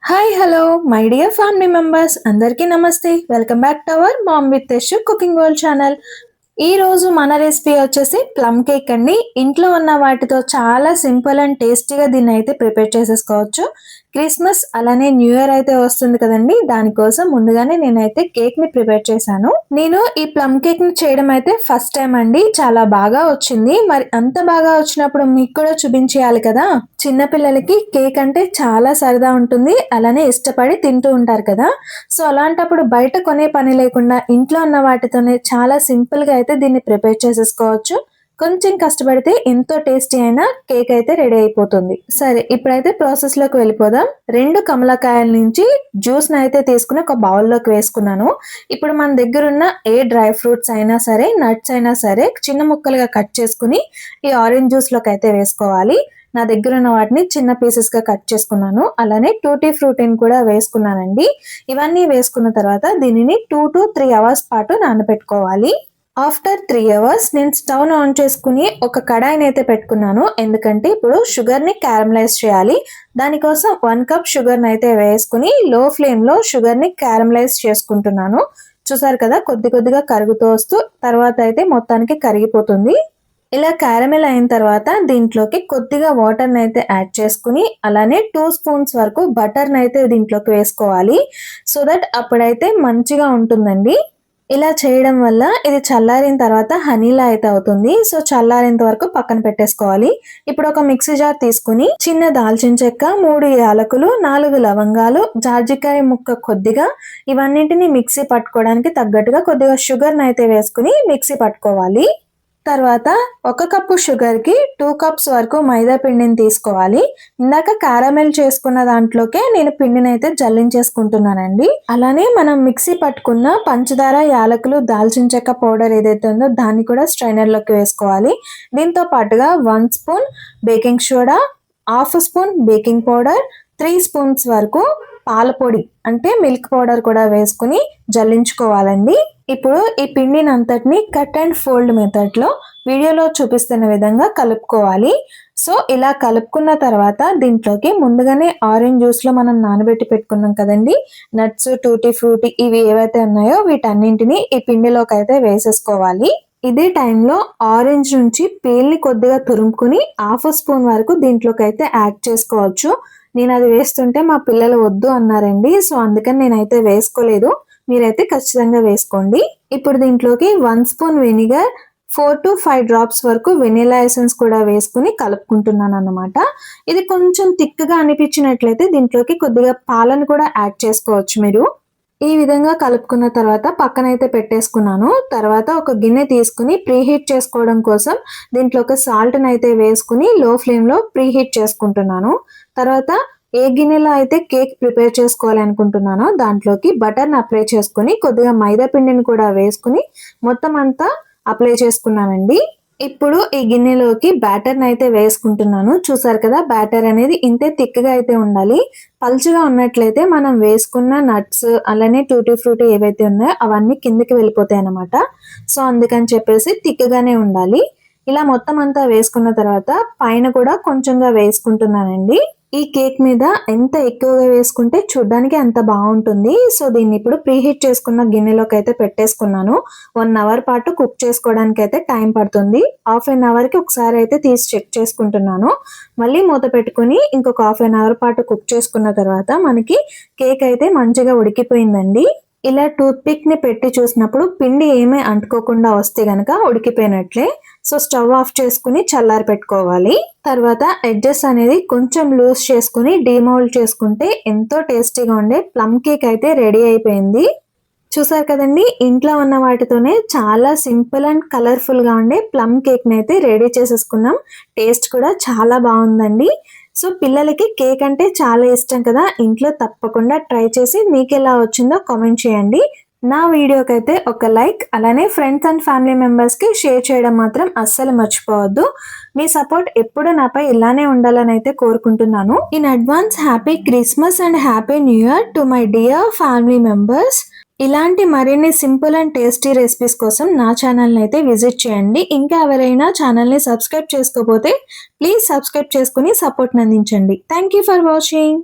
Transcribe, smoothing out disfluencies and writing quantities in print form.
Hi hello my dear family members అందరికీ నమస్తే. Welcome back to our mom with Yashu cooking world channel. ఈ రోజు మన రెసిపీ వచ్చేసి ప్లమ్ కేక్ అండి. ఇంట్లో ఉన్న వాటితో చాలా సింపుల్ అండ్ టేస్టీగా దీన్ని అయితే ప్రిపేర్ చేసేసుకోవచ్చు. క్రిస్మస్ అలానే న్యూ ఇయర్ అయితే వస్తుంది కదండి, దానికోసం ముందుగానే నేనైతే కేక్ ని ప్రిపేర్ చేశాను. నేను ఈ ప్లమ్ కేక్ ని చేయడం అయితే ఫస్ట్ టైం అండి. చాలా బాగా వచ్చింది. మరి అంత బాగా వచ్చినప్పుడు మీకు కూడా చూపించేయాలి కదా. చిన్నపిల్లలకి కేక్ అంటే చాలా సరదా ఉంటుంది, అలానే ఇష్టపడి తింటూ ఉంటారు కదా. సో అలాంటప్పుడు బయట కొనే పని లేకుండా ఇంట్లో ఉన్న వాటితోనే చాలా సింపుల్ గా అయితే దీన్ని ప్రిపేర్ చేసేసుకోవచ్చు. కొంచెం కష్టపడితే ఎంతో టేస్టీ అయిన కేక్ అయితే రెడీ అయిపోతుంది. సరే, ఇప్పుడైతే ప్రాసెస్ లోకి వెళ్ళిపోదాం. 2 కమలకాయల నుంచి జ్యూస్ ని అయితే తీసుకుని ఒక బౌల్లోకి వేసుకున్నాను. ఇప్పుడు మన దగ్గర ఉన్న ఏ డ్రై ఫ్రూట్స్ అయినా సరే, నట్స్ అయినా సరే చిన్న ముక్కలుగా కట్ చేసుకుని ఈ ఆరెంజ్ జ్యూస్ లోకి అయితే వేసుకోవాలి. నా దగ్గర ఉన్న వాటిని చిన్న పీసెస్ గా కట్ చేసుకున్నాను. అలానే టూటీ ఫ్రూటీని కూడా వేసుకున్నానండి. ఇవన్నీ వేసుకున్న తర్వాత దీనిని 2 to 3 hours పాటు నానబెట్టుకోవాలి. ఆఫ్టర్ 3 hours నేను స్టవ్ ఆన్ చేసుకుని ఒక కడాయిని అయితే పెట్టుకున్నాను. ఎందుకంటే ఇప్పుడు షుగర్ ని క్యారమలైజ్ చేయాలి. దానికోసం 1 cup షుగర్ ని అయితే వేసుకుని లో ఫ్లేమ్ లో షుగర్ ని క్యారమలైజ్ చేసుకుంటున్నాను. చూసారు కదా, కొద్ది కొద్దిగా కరుగుతూ వస్తూ తర్వాత అయితే మొత్తానికి కరిగిపోతుంది. ఇలా క్యారమెల్ అయిన తర్వాత దీంట్లోకి కొద్దిగా వాటర్ని అయితే యాడ్ చేసుకుని అలానే 2 spoons వరకు బటర్ని అయితే దీంట్లోకి వేసుకోవాలి. సో దట్ అప్పుడైతే మంచిగా ఉంటుందండి. ఇలా చేయడం వల్ల ఇది చల్లారిన తర్వాత హనీలా అయితే అవుతుంది. సో చల్లారేంత వరకు పక్కన పెట్టేసుకోవాలి. ఇప్పుడు ఒక మిక్సీ జార్ తీసుకుని చిన్న దాల్చిన చెక్క, 3 యాలకులు, 4 లవంగాలు, జాజికాయ ముక్క కొద్దిగా, ఇవన్నింటిని మిక్సీ పట్టుకోవడానికి తగ్గట్టుగా కొద్దిగా షుగర్ని అయితే వేసుకుని మిక్సీ పట్టుకోవాలి. తర్వాత 1 కప్పు షుగర్ కి 2 cups వరకు మైదా పిండిని తీసుకోవాలి. ఇందాక క్యారమెల్ చేసుకున్న దాంట్లోకే నేను పిండిని అయితే జల్లించేసుకుంటున్నానండి. అలానే మనం మిక్సీ పట్టుకున్న పంచదార, యాలకులు, దాల్చిన చెక్క పౌడర్ ఏదైతే ఉందో దాన్ని కూడా స్ట్రైనర్ లోకి వేసుకోవాలి. దీంతో పాటుగా 1 spoon baking soda, 1/2 spoon baking powder, 3 spoons వరకు పాల పొడి అంటే మిల్క్ పౌడర్ కూడా వేసుకుని జల్లించుకోవాలండి. ఇప్పుడు ఈ పిండిని అంతటిని కట్ అండ్ ఫోల్డ్ మెథడ్ లో వీడియోలో చూపిస్తున్న విధంగా కలుపుకోవాలి. సో ఇలా కలుపుకున్న తర్వాత దీంట్లోకి ముందుగానే ఆరెంజ్ జ్యూస్ లో మనం నానబెట్టి పెట్టుకున్నాం కదండి, నట్స్, టూటీ ఫ్రూటీ ఇవి ఏవైతే ఉన్నాయో వీటన్నింటిని ఈ పిండిలోకి అయితే వేసేసుకోవాలి. ఇదే టైంలో ఆరెంజ్ నుంచి పీల్ని కొద్దిగా తురుముకుని 1/2 spoon వరకు దీంట్లోకి అయితే యాడ్ చేసుకోవచ్చు. నేను అది వేస్తుంటే మా పిల్లలు వద్దు అన్నారండి. సో అందుకని నేనైతే వేసుకోలేదు. మీరైతే ఖచ్చితంగా వేసుకోండి. ఇప్పుడు దీంట్లోకి 1 spoon వెనిగర్, 4 to 5 drops వరకు వెనిలా ఎసెన్స్ కూడా వేసుకుని కలుపుకుంటున్నాను అన్నమాట. ఇది కొంచెం థిక్గా అనిపించినట్లయితే దీంట్లోకి కొద్దిగా పాలను కూడా యాడ్ చేసుకోవచ్చు మీరు. ఈ విధంగా కలుపుకున్న తర్వాత పక్కనైతే పెట్టేసుకున్నాను. తర్వాత ఒక గిన్నె తీసుకుని ప్రీహీట్ చేసుకోవడం కోసం దీంట్లోకి సాల్ట్ని అయితే వేసుకుని లో ఫ్లేమ్లో ప్రీహీట్ చేసుకుంటున్నాను. తర్వాత ఏ గిన్నెలో అయితే కేక్ ప్రిపేర్ చేసుకోవాలి అనుకుంటున్నానో దాంట్లోకి బటర్ని అప్లై చేసుకుని కొద్దిగా మైదా పిండిని కూడా వేసుకుని మొత్తం అంతా అప్లై చేసుకున్నానండి. ఇప్పుడు ఈ గిన్నెలోకి బ్యాటర్ని అయితే వేసుకుంటున్నాను. చూసారు కదా, బ్యాటర్ అనేది ఇంతే థిక్గా అయితే ఉండాలి. పల్చగా ఉన్నట్లయితే మనం వేసుకున్న నట్స్ అలానే టూటీ ఫ్రూటీ ఏవైతే ఉన్నాయో అవన్నీ కిందకి వెళ్ళిపోతాయి అన్నమాట. సో అందుకని చెప్పేసి థిక్గానే ఉండాలి. ఇలా మొత్తం అంతా వేసుకున్న తర్వాత పైన కూడా కొంచెంగా వేసుకుంటున్నానండి. ఈ కేక్ మీద ఎంత ఎక్కువగా వేసుకుంటే చూడ్డానికి అంత బాగుంటుంది. సో దీన్ని ఇప్పుడు ప్రీహీట్ చేసుకున్న గిన్నెలోకి అయితే పెట్టేసుకున్నాను. 1 hour పాటు కుక్ చేసుకోవడానికి అయితే టైం పడుతుంది. 1/2 hour కి ఒకసారి అయితే తీసి చెక్ చేసుకుంటున్నాను. మళ్ళీ మూత పెట్టుకుని ఇంకొక 1/2 hour పాటు కుక్ చేసుకున్న తర్వాత మనకి కేక్ అయితే మంచిగా ఉడికిపోయిందండి. ఇలా టూత్ పిక్ ని పెట్టి చూసినప్పుడు పిండి ఏమీ అంటుకోకుండా వస్తే గనక ఉడికిపోయినట్లే. సో స్టవ్ ఆఫ్ చేసుకుని చల్లారి పెట్టుకోవాలి. తర్వాత ఎడ్జెస్ అనేది కొంచెం లూజ్ చేసుకుని డీమౌల్డ్ చేసుకుంటే ఎంతో టేస్టీగా ఉండే ప్లమ్ కేక్ అయితే రెడీ అయిపోయింది. చూసారు కదండి, ఇంట్లో ఉన్న వాటితోనే చాలా సింపుల్ అండ్ కలర్ఫుల్ గా ఉండే ప్లమ్ కేక్ ని అయితే రెడీ చేసేసుకున్నాం. టేస్ట్ కూడా చాలా బాగుందండి. సో పిల్లలకి కేక్ అంటే చాలా ఇష్టం కదా, ఇంట్లో తప్పకుండా ట్రై చేసి మీకు ఎలా వచ్చిందో కామెంట్ చేయండి. నా వీడియోకి అయితే ఒక లైక్, అలానే ఫ్రెండ్స్ అండ్ ఫ్యామిలీ మెంబర్స్కి షేర్ చేయడం మాత్రం అస్సలు మర్చిపోవద్దు. మీ సపోర్ట్ ఎప్పుడు నాపై ఇలానే ఉండాలని అయితే కోరుకుంటున్నాను. In advance happy Christmas and happy new year to my dear family members. ఇలాంటి మరిన్ని సింపుల్ అండ్ టేస్టీ రెసిపీస్ కోసం నా ఛానల్ని అయితే విజిట్ చేయండి. ఇంకా ఎవరైనా ఛానల్ని సబ్స్క్రైబ్ చేసుకోకపోతే ప్లీజ్ సబ్స్క్రైబ్ చేసుకుని సపోర్ట్ని అందించండి. Thank you for watching.